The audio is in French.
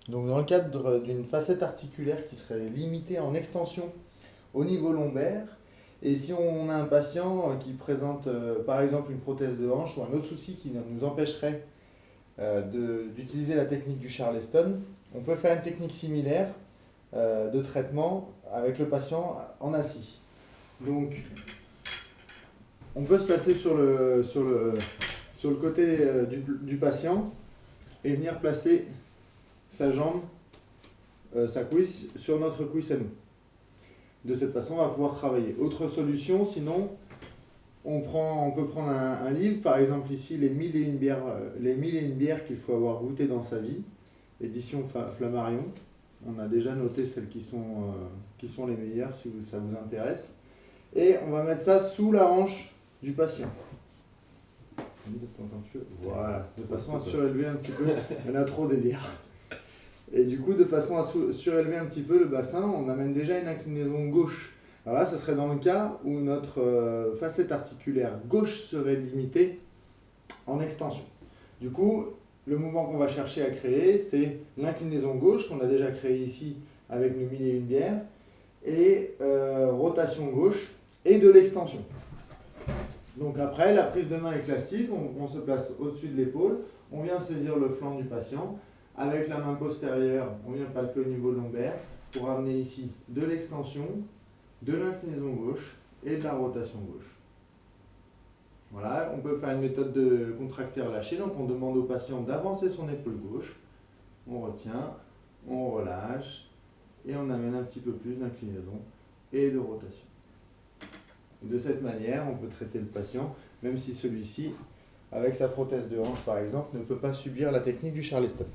Donc dans le cadre d'une facette articulaire qui serait limitée en extension au niveau lombaire, et si on a un patient qui présente par exemple une prothèse de hanche ou un autre souci qui nous empêcherait d'utiliser la technique du Charleston, on peut faire une technique similaire de traitement avec le patient en assis. Donc on peut se placer sur le côté du patient et venir placer sa jambe, sa cuisse sur notre cuisse à nous. De cette façon, on va pouvoir travailler. Autre solution, sinon, on peut prendre un livre, par exemple ici, les 1001 bières qu'il faut avoir goûtées dans sa vie, édition Flammarion. On a déjà noté celles qui sont les meilleures si ça vous intéresse. Et on va mettre ça sous la hanche du patient. Voilà, de façon à surélever un petit peu. Il y en a trop des bières. Et du coup, de façon à surélever un petit peu le bassin, on amène déjà une inclinaison gauche. Alors là, ce serait dans le cas où notre facette articulaire gauche serait limitée en extension. Du coup, le mouvement qu'on va chercher à créer, c'est l'inclinaison gauche qu'on a déjà créée ici avec nos 1001 bières, et rotation gauche et de l'extension. Donc après, la prise de main est classique, on se place au-dessus de l'épaule, on vient saisir le flanc du patient. Avec la main postérieure, on vient palper au niveau lombaire pour amener ici de l'extension, de l'inclinaison gauche et de la rotation gauche. Voilà, on peut faire une méthode de contracteur lâché, donc on demande au patient d'avancer son épaule gauche, on retient, on relâche et on amène un petit peu plus d'inclinaison et de rotation. De cette manière, on peut traiter le patient, même si celui-ci, avec sa prothèse de hanche par exemple, ne peut pas subir la technique du Charleston.